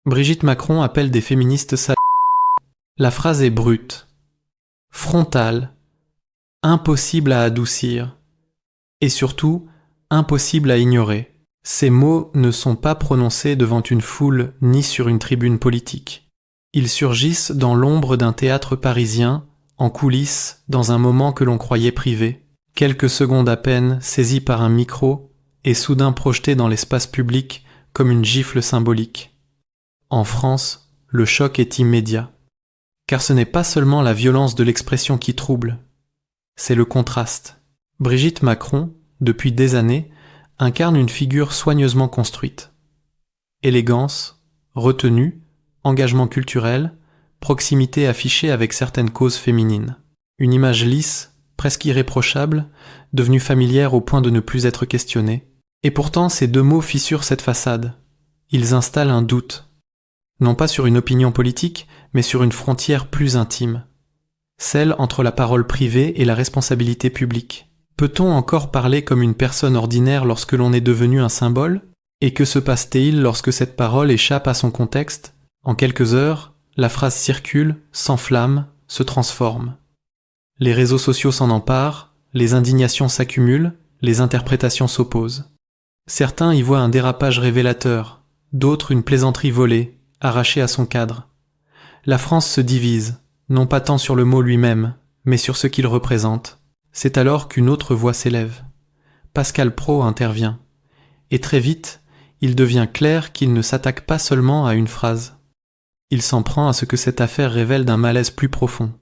Brigitte Macron appelle des féministes salopes. La phrase est brute, frontale, impossible à adoucir, et surtout impossible à ignorer. Ces mots ne sont pas prononcés devant une foule ni sur une tribune politique. Ils surgissent dans l'ombre d'un théâtre parisien, en coulisses, dans un moment que l'on croyait privé, quelques secondes à peine saisis par un micro et soudain projetés dans l'espace public comme une gifle symbolique. En France, le choc est immédiat. Car ce n'est pas seulement la violence de l'expression qui trouble, c'est le contraste. Brigitte Macron, depuis des années, incarne une figure soigneusement construite. Élégance, retenue, engagement culturel, proximité affichée avec certaines causes féminines. Une image lisse, presque irréprochable, devenue familière au point de ne plus être questionnée. Et pourtant, ces deux mots fissurent cette façade. Ils installent un doute. Non pas sur une opinion politique, mais sur une frontière plus intime. Celle entre la parole privée et la responsabilité publique. Peut-on encore parler comme une personne ordinaire lorsque l'on est devenu un symbole? Et que se passe-t-il lorsque cette parole échappe à son contexte? En quelques heures, la phrase circule, s'enflamme, se transforme. Les réseaux sociaux s'en emparent, les indignations s'accumulent, les interprétations s'opposent. Certains y voient un dérapage révélateur, d'autres une plaisanterie volée, arrachée à son cadre. La France se divise, non pas tant sur le mot lui-même, mais sur ce qu'il représente. C'est alors qu'une autre voix s'élève. Pascal Praud intervient. Et très vite, il devient clair qu'il ne s'attaque pas seulement à une phrase. Il s'en prend à ce que cette affaire révèle d'un malaise plus profond.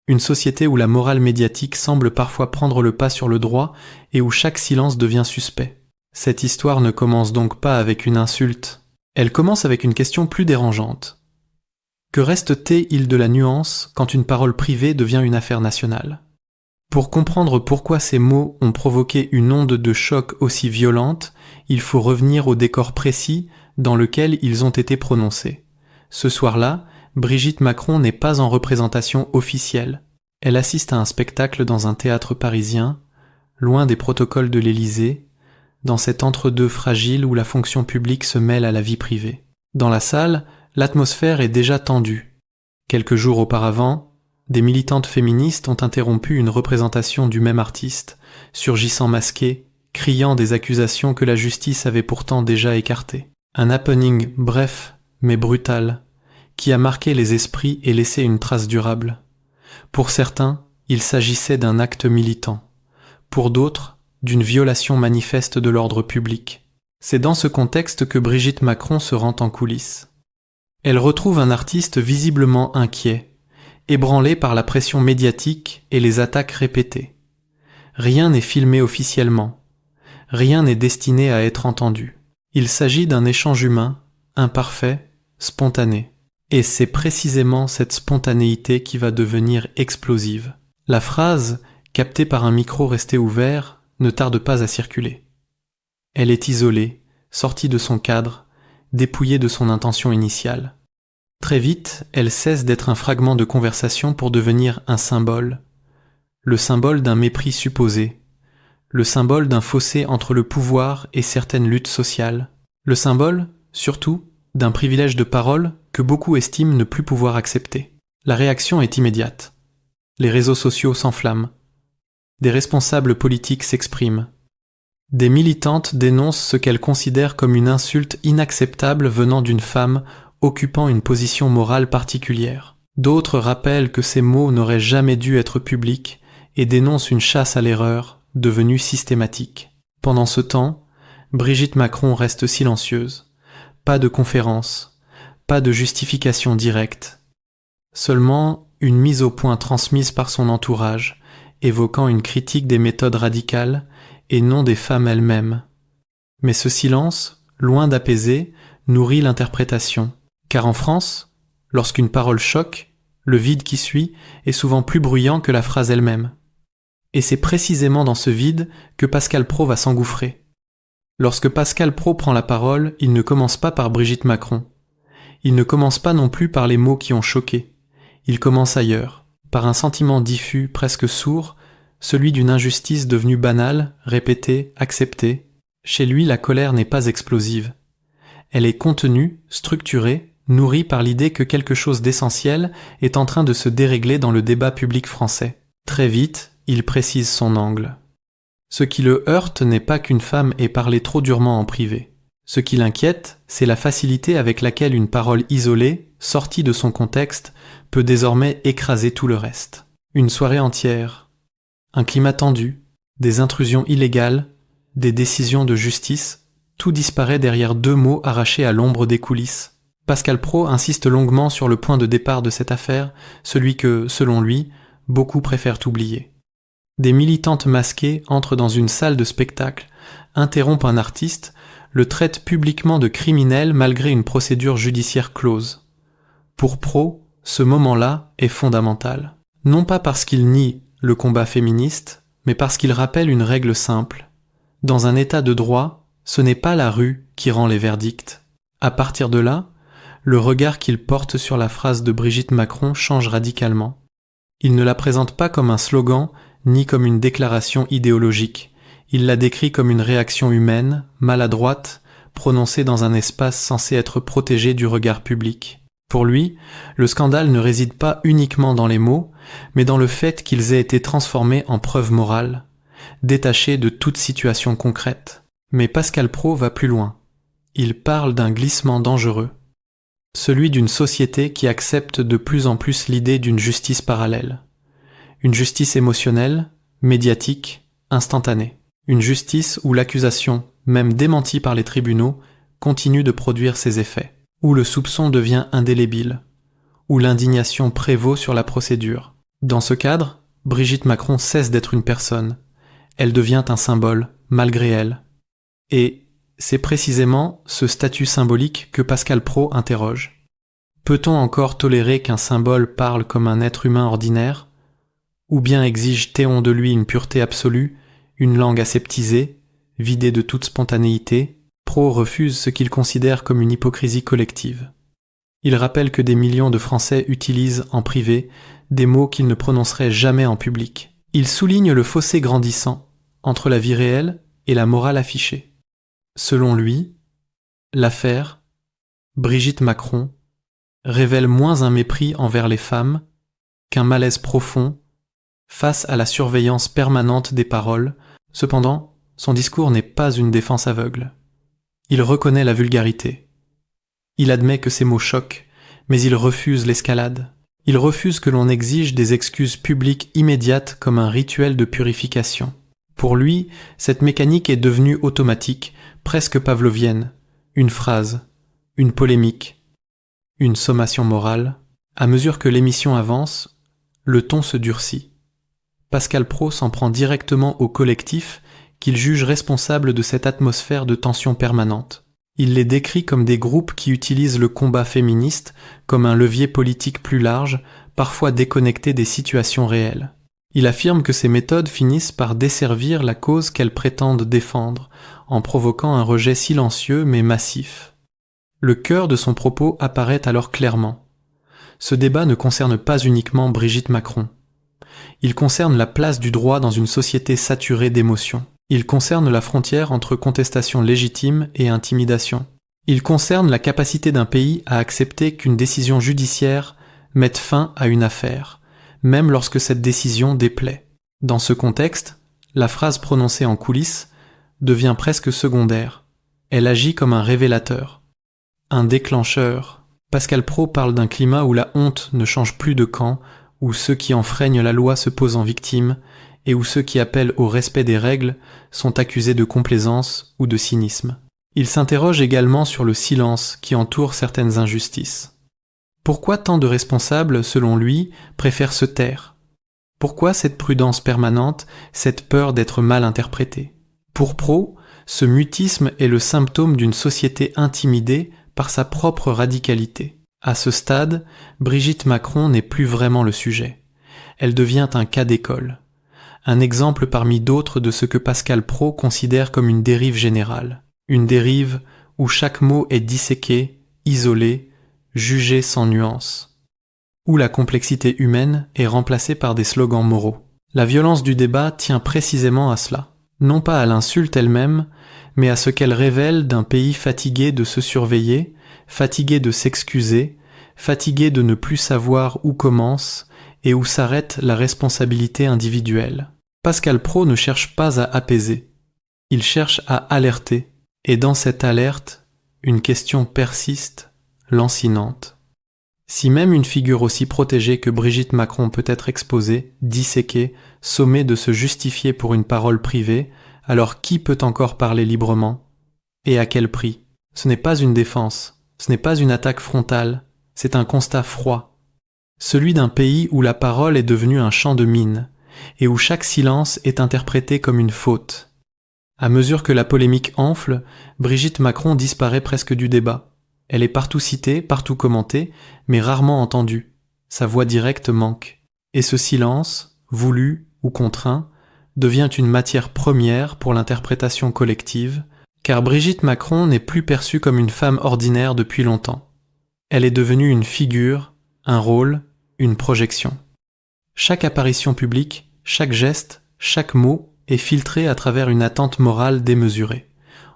Une société où la morale médiatique semble parfois prendre le pas sur le droit et où chaque silence devient suspect. Cette histoire ne commence donc pas avec une insulte. Elle commence avec une question plus dérangeante. Que reste-t-il de la nuance quand une parole privée devient une affaire nationale? Pour comprendre pourquoi ces mots ont provoqué une onde de choc aussi violente, il faut revenir au décor précis dans lequel ils ont été prononcés. Ce soir-là, Brigitte Macron n'est pas en représentation officielle. Elle assiste à un spectacle dans un théâtre parisien, loin des protocoles de l'Élysée, dans cet entre-deux fragile où la fonction publique se mêle à la vie privée. Dans la salle, l'atmosphère est déjà tendue. Quelques jours auparavant, des militantes féministes ont interrompu une représentation du même artiste, surgissant masquées, criant des accusations que la justice avait pourtant déjà écartées. Un happening bref, mais brutal, qui a marqué les esprits et laissé une trace durable. Pour certains, il s'agissait d'un acte militant. Pour d'autres, d'une violation manifeste de l'ordre public. C'est dans ce contexte que Brigitte Macron se rend en coulisses. Elle retrouve un artiste visiblement inquiet, ébranlé par la pression médiatique et les attaques répétées. Rien n'est filmé officiellement. Rien n'est destiné à être entendu. Il s'agit d'un échange humain, imparfait, spontané. Et c'est précisément cette spontanéité qui va devenir explosive. La phrase, captée par un micro resté ouvert, ne tarde pas à circuler. Elle est isolée, sortie de son cadre, dépouillée de son intention initiale. Très vite, elle cesse d'être un fragment de conversation pour devenir un symbole. Le symbole d'un mépris supposé. Le symbole d'un fossé entre le pouvoir et certaines luttes sociales. Le symbole, surtout, d'un privilège de parole que beaucoup estiment ne plus pouvoir accepter. La réaction est immédiate. Les réseaux sociaux s'enflamment. Des responsables politiques s'expriment. Des militantes dénoncent ce qu'elles considèrent comme une insulte inacceptable venant d'une femme occupant une position morale particulière. D'autres rappellent que ces mots n'auraient jamais dû être publics et dénoncent une chasse à l'erreur devenue systématique. Pendant ce temps, Brigitte Macron reste silencieuse. Pas de conférence, pas de justification directe. Seulement une mise au point transmise par son entourage, évoquant une critique des méthodes radicales et non des femmes elles-mêmes. Mais ce silence, loin d'apaiser, nourrit l'interprétation. Car en France, lorsqu'une parole choque, le vide qui suit est souvent plus bruyant que la phrase elle-même. Et c'est précisément dans ce vide que Pascal Praud va s'engouffrer. Lorsque Pascal Praud prend la parole, il ne commence pas par Brigitte Macron. Il ne commence pas non plus par les mots qui ont choqué. Il commence ailleurs, par un sentiment diffus, presque sourd, celui d'une injustice devenue banale, répétée, acceptée. Chez lui, la colère n'est pas explosive. Elle est contenue, structurée, nourri par l'idée que quelque chose d'essentiel est en train de se dérégler dans le débat public français. Très vite, il précise son angle. Ce qui le heurte n'est pas qu'une femme ait parlé trop durement en privé. Ce qui l'inquiète, c'est la facilité avec laquelle une parole isolée, sortie de son contexte, peut désormais écraser tout le reste. Une soirée entière, un climat tendu, des intrusions illégales, des décisions de justice, tout disparaît derrière 2 mots arrachés à l'ombre des coulisses. Pascal Praud insiste longuement sur le point de départ de cette affaire, celui que, selon lui, beaucoup préfèrent oublier. Des militantes masquées entrent dans une salle de spectacle, interrompent un artiste, le traitent publiquement de criminel malgré une procédure judiciaire close. Pour Praud, ce moment-là est fondamental. Non pas parce qu'il nie le combat féministe, mais parce qu'il rappelle une règle simple. Dans un état de droit, ce n'est pas la rue qui rend les verdicts. À partir de là, le regard qu'il porte sur la phrase de Brigitte Macron change radicalement. Il ne la présente pas comme un slogan, ni comme une déclaration idéologique. Il la décrit comme une réaction humaine, maladroite, prononcée dans un espace censé être protégé du regard public. Pour lui, le scandale ne réside pas uniquement dans les mots, mais dans le fait qu'ils aient été transformés en preuve morale, détachés de toute situation concrète. Mais Pascal Praud va plus loin. Il parle d'un glissement dangereux. Celui d'une société qui accepte de plus en plus l'idée d'une justice parallèle. Une justice émotionnelle, médiatique, instantanée. Une justice où l'accusation, même démentie par les tribunaux, continue de produire ses effets. Où le soupçon devient indélébile. Où l'indignation prévaut sur la procédure. Dans ce cadre, Brigitte Macron cesse d'être une personne. Elle devient un symbole, malgré elle. Et c'est précisément ce statut symbolique que Pascal Praud interroge. Peut-on encore tolérer qu'un symbole parle comme un être humain ordinaire ? Ou bien exige-t-on de lui une pureté absolue, une langue aseptisée, vidée de toute spontanéité ? Praud refuse ce qu'il considère comme une hypocrisie collective. Il rappelle que des millions de Français utilisent en privé des mots qu'ils ne prononceraient jamais en public. Il souligne le fossé grandissant entre la vie réelle et la morale affichée. Selon lui, l'affaire Brigitte Macron révèle moins un mépris envers les femmes qu'un malaise profond face à la surveillance permanente des paroles. Cependant, son discours n'est pas une défense aveugle. Il reconnaît la vulgarité. Il admet que ces mots choquent, mais il refuse l'escalade. Il refuse que l'on exige des excuses publiques immédiates comme un rituel de purification. Pour lui, cette mécanique est devenue automatique, presque pavlovienne. Une phrase, une polémique, une sommation morale. À mesure que l'émission avance, le ton se durcit. Pascal Praud s'en prend directement au collectif qu'il juge responsable de cette atmosphère de tension permanente. Il les décrit comme des groupes qui utilisent le combat féministe comme un levier politique plus large, parfois déconnecté des situations réelles. Il affirme que ces méthodes finissent par desservir la cause qu'elles prétendent défendre, en provoquant un rejet silencieux mais massif. Le cœur de son propos apparaît alors clairement. Ce débat ne concerne pas uniquement Brigitte Macron. Il concerne la place du droit dans une société saturée d'émotions. Il concerne la frontière entre contestation légitime et intimidation. Il concerne la capacité d'un pays à accepter qu'une décision judiciaire mette fin à une affaire, même lorsque cette décision déplaît. Dans ce contexte, la phrase prononcée en coulisses devient presque secondaire. Elle agit comme un révélateur, un déclencheur. Pascal Praud parle d'un climat où la honte ne change plus de camp, où ceux qui enfreignent la loi se posent en victimes, et où ceux qui appellent au respect des règles sont accusés de complaisance ou de cynisme. Il s'interroge également sur le silence qui entoure certaines injustices. Pourquoi tant de responsables, selon lui, préfèrent se taire ? Pourquoi cette prudence permanente, cette peur d'être mal interprétée ? Pour Praud, ce mutisme est le symptôme d'une société intimidée par sa propre radicalité. À ce stade, Brigitte Macron n'est plus vraiment le sujet. Elle devient un cas d'école. Un exemple parmi d'autres de ce que Pascal Praud considère comme une dérive générale. Une dérive où chaque mot est disséqué, isolé, jugé sans nuance. Où la complexité humaine est remplacée par des slogans moraux. La violence du débat tient précisément à cela. Non pas à l'insulte elle-même, mais à ce qu'elle révèle d'un pays fatigué de se surveiller, fatiguée de s'excuser, fatiguée de ne plus savoir où commence et où s'arrête la responsabilité individuelle. Pascal Praud ne cherche pas à apaiser, il cherche à alerter, et dans cette alerte, une question persiste, lancinante. Si même une figure aussi protégée que Brigitte Macron peut être exposée, disséquée, sommée de se justifier pour une parole privée, alors qui peut encore parler librement? Et à quel prix? Ce n'est pas une défense, ce n'est pas une attaque frontale, c'est un constat froid. Celui d'un pays où la parole est devenue un champ de mine, et où chaque silence est interprété comme une faute. À mesure que la polémique enfle, Brigitte Macron disparaît presque du débat. Elle est partout citée, partout commentée, mais rarement entendue. Sa voix directe manque. Et ce silence, voulu ou contraint, devient une matière première pour l'interprétation collective, car Brigitte Macron n'est plus perçue comme une femme ordinaire depuis longtemps. Elle est devenue une figure, un rôle, une projection. Chaque apparition publique, chaque geste, chaque mot est filtré à travers une attente morale démesurée.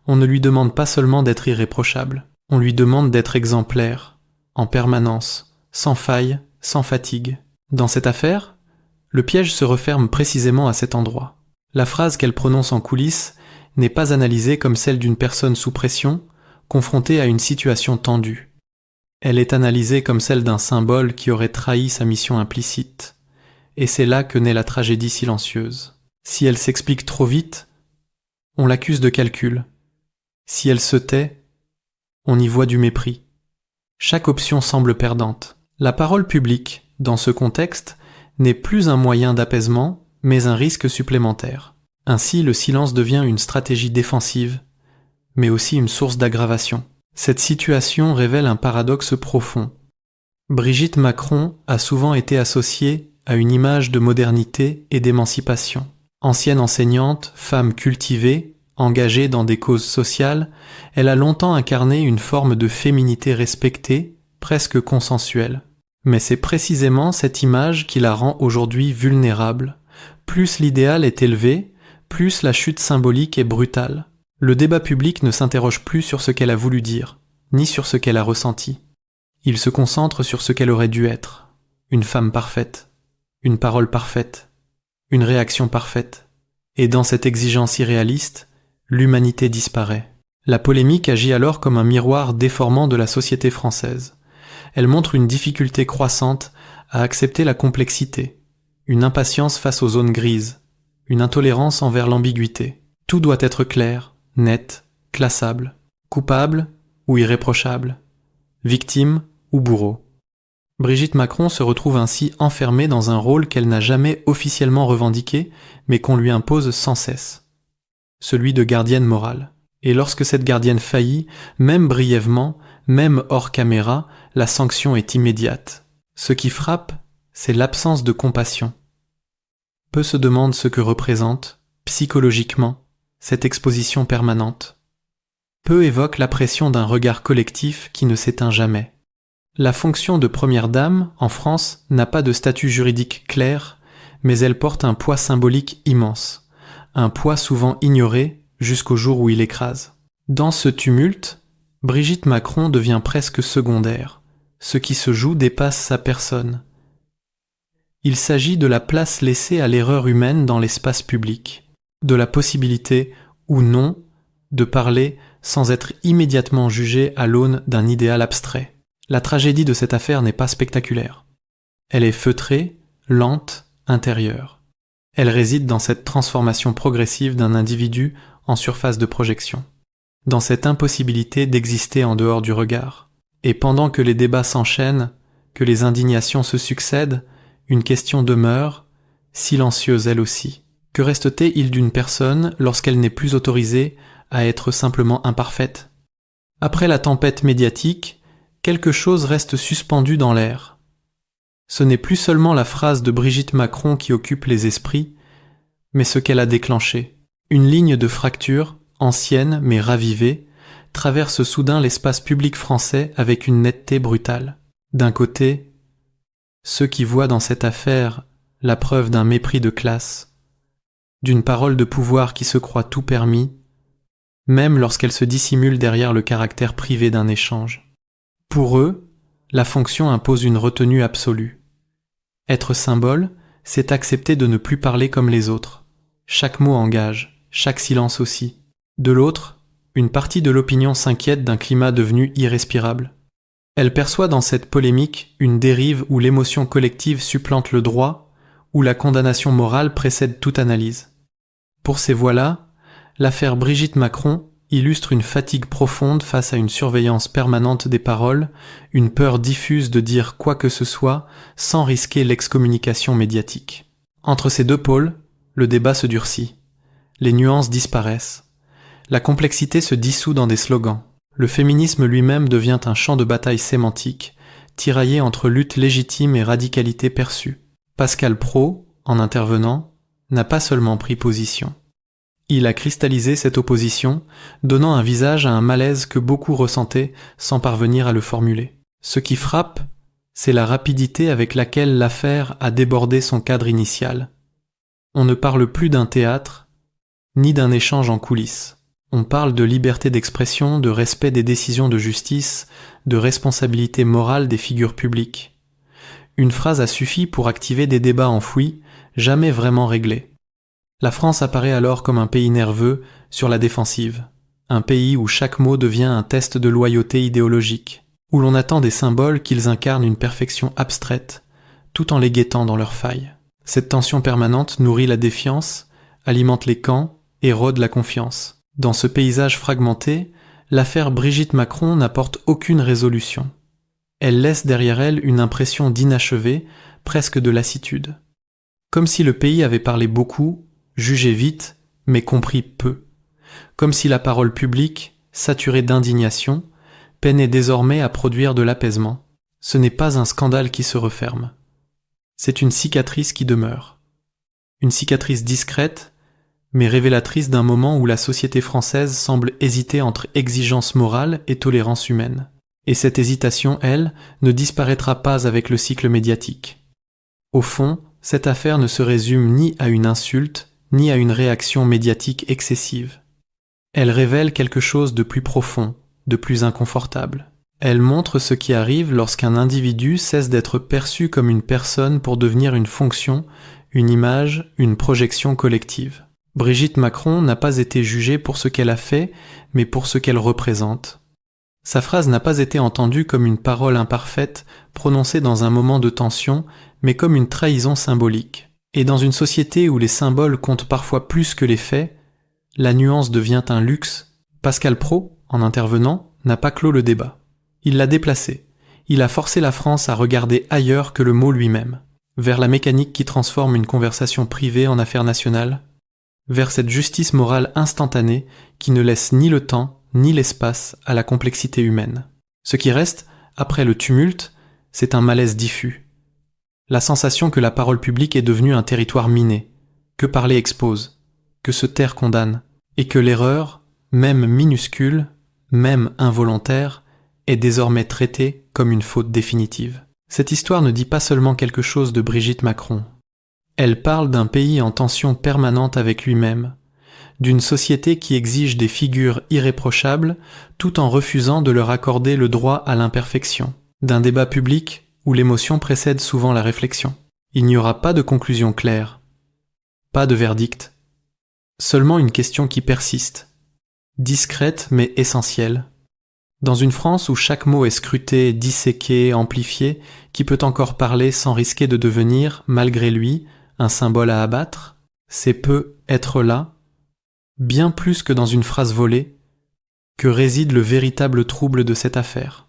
On ne lui demande pas seulement d'être irréprochable, on lui demande d'être exemplaire, en permanence, sans faille, sans fatigue. Dans cette affaire, le piège se referme précisément à cet endroit. La phrase qu'elle prononce en coulisses n'est pas analysée comme celle d'une personne sous pression, confrontée à une situation tendue. Elle est analysée comme celle d'un symbole qui aurait trahi sa mission implicite. Et c'est là que naît la tragédie silencieuse. Si elle s'explique trop vite, on l'accuse de calcul. Si elle se tait, on y voit du mépris. Chaque option semble perdante. La parole publique, dans ce contexte, n'est plus un moyen d'apaisement, mais un risque supplémentaire. Ainsi, le silence devient une stratégie défensive, mais aussi une source d'aggravation. Cette situation révèle un paradoxe profond. Brigitte Macron a souvent été associée à une image de modernité et d'émancipation. Ancienne enseignante, femme cultivée, engagée dans des causes sociales, elle a longtemps incarné une forme de féminité respectée, presque consensuelle. Mais c'est précisément cette image qui la rend aujourd'hui vulnérable. Plus l'idéal est élevé, plus la chute symbolique est brutale. Le débat public ne s'interroge plus sur ce qu'elle a voulu dire, ni sur ce qu'elle a ressenti. Il se concentre sur ce qu'elle aurait dû être. Une femme parfaite, une parole parfaite, une réaction parfaite. Et dans cette exigence irréaliste, l'humanité disparaît. La polémique agit alors comme un miroir déformant de la société française. Elle montre une difficulté croissante à accepter la complexité, une impatience face aux zones grises, une intolérance envers l'ambiguïté. Tout doit être clair, net, classable, coupable ou irréprochable, victime ou bourreau. Brigitte Macron se retrouve ainsi enfermée dans un rôle qu'elle n'a jamais officiellement revendiqué, mais qu'on lui impose sans cesse. Celui de gardienne morale. Et lorsque cette gardienne faillit, même brièvement, même hors caméra, la sanction est immédiate. Ce qui frappe, c'est l'absence de compassion. Peu se demandent ce que représente, psychologiquement, cette exposition permanente. Peu évoquent la pression d'un regard collectif qui ne s'éteint jamais. La fonction de première dame, en France, n'a pas de statut juridique clair, mais elle porte un poids symbolique immense, un poids souvent ignoré jusqu'au jour où il écrase. Dans ce tumulte, Brigitte Macron devient presque secondaire. Ce qui se joue dépasse sa personne. Il s'agit de la place laissée à l'erreur humaine dans l'espace public, de la possibilité, ou non, de parler sans être immédiatement jugé à l'aune d'un idéal abstrait. La tragédie de cette affaire n'est pas spectaculaire. Elle est feutrée, lente, intérieure. Elle réside dans cette transformation progressive d'un individu en surface de projection, dans cette impossibilité d'exister en dehors du regard. Et pendant que les débats s'enchaînent, que les indignations se succèdent, une question demeure, silencieuse elle aussi. Que reste-t-il d'une personne lorsqu'elle n'est plus autorisée à être simplement imparfaite? Après la tempête médiatique, quelque chose reste suspendu dans l'air. Ce n'est plus seulement la phrase de Brigitte Macron qui occupe les esprits, mais ce qu'elle a déclenché. Une ligne de fracture, ancienne mais ravivée, traverse soudain l'espace public français avec une netteté brutale. D'un côté, ceux qui voient dans cette affaire la preuve d'un mépris de classe, d'une parole de pouvoir qui se croit tout permis, même lorsqu'elle se dissimule derrière le caractère privé d'un échange. Pour eux, la fonction impose une retenue absolue. Être symbole, c'est accepter de ne plus parler comme les autres. Chaque mot engage, chaque silence aussi. De l'autre, une partie de l'opinion s'inquiète d'un climat devenu irrespirable. Elle perçoit dans cette polémique une dérive où l'émotion collective supplante le droit, où la condamnation morale précède toute analyse. Pour ces voix-là, l'affaire Brigitte Macron illustre une fatigue profonde face à une surveillance permanente des paroles, une peur diffuse de dire quoi que ce soit sans risquer l'excommunication médiatique. Entre ces deux pôles, le débat se durcit. Les nuances disparaissent. La complexité se dissout dans des slogans. Le féminisme lui-même devient un champ de bataille sémantique, tiraillé entre lutte légitime et radicalité perçue. Pascal Praud, en intervenant, n'a pas seulement pris position. Il a cristallisé cette opposition, donnant un visage à un malaise que beaucoup ressentaient sans parvenir à le formuler. Ce qui frappe, c'est la rapidité avec laquelle l'affaire a débordé son cadre initial. On ne parle plus d'un théâtre, ni d'un échange en coulisses. On parle de liberté d'expression, de respect des décisions de justice, de responsabilité morale des figures publiques. Une phrase a suffi pour activer des débats enfouis, jamais vraiment réglés. La France apparaît alors comme un pays nerveux, sur la défensive. Un pays où chaque mot devient un test de loyauté idéologique, où l'on attend des symboles qu'ils incarnent une perfection abstraite, tout en les guettant dans leurs failles. Cette tension permanente nourrit la défiance, alimente les camps, érode la confiance. Dans ce paysage fragmenté, l'affaire Brigitte Macron n'apporte aucune résolution. Elle laisse derrière elle une impression d'inachevé, presque de lassitude. Comme si le pays avait parlé beaucoup, jugé vite, mais compris peu. Comme si la parole publique, saturée d'indignation, peinait désormais à produire de l'apaisement. Ce n'est pas un scandale qui se referme. C'est une cicatrice qui demeure. Une cicatrice discrète, mais révélatrice d'un moment où la société française semble hésiter entre exigence morale et tolérance humaine. Et cette hésitation, elle, ne disparaîtra pas avec le cycle médiatique. Au fond, cette affaire ne se résume ni à une insulte, ni à une réaction médiatique excessive. Elle révèle quelque chose de plus profond, de plus inconfortable. Elle montre ce qui arrive lorsqu'un individu cesse d'être perçu comme une personne pour devenir une fonction, une image, une projection collective. Brigitte Macron n'a pas été jugée pour ce qu'elle a fait, mais pour ce qu'elle représente. Sa phrase n'a pas été entendue comme une parole imparfaite, prononcée dans un moment de tension, mais comme une trahison symbolique. Et dans une société où les symboles comptent parfois plus que les faits, la nuance devient un luxe. Pascal Praud, en intervenant, n'a pas clos le débat. Il l'a déplacé. Il a forcé la France à regarder ailleurs que le mot lui-même, vers la mécanique qui transforme une conversation privée en affaire nationale, vers cette justice morale instantanée qui ne laisse ni le temps ni l'espace à la complexité humaine. Ce qui reste, après le tumulte, c'est un malaise diffus. La sensation que la parole publique est devenue un territoire miné, que parler expose, que se taire condamne, et que l'erreur, même minuscule, même involontaire, est désormais traitée comme une faute définitive. Cette histoire ne dit pas seulement quelque chose de Brigitte Macron. Elle parle d'un pays en tension permanente avec lui-même, d'une société qui exige des figures irréprochables tout en refusant de leur accorder le droit à l'imperfection, d'un débat public où l'émotion précède souvent la réflexion. Il n'y aura pas de conclusion claire, pas de verdict, seulement une question qui persiste, discrète mais essentielle. Dans une France où chaque mot est scruté, disséqué, amplifié, qui peut encore parler sans risquer de devenir, malgré lui, un symbole à abattre, c'est peu être là, bien plus que dans une phrase volée, que réside le véritable trouble de cette affaire.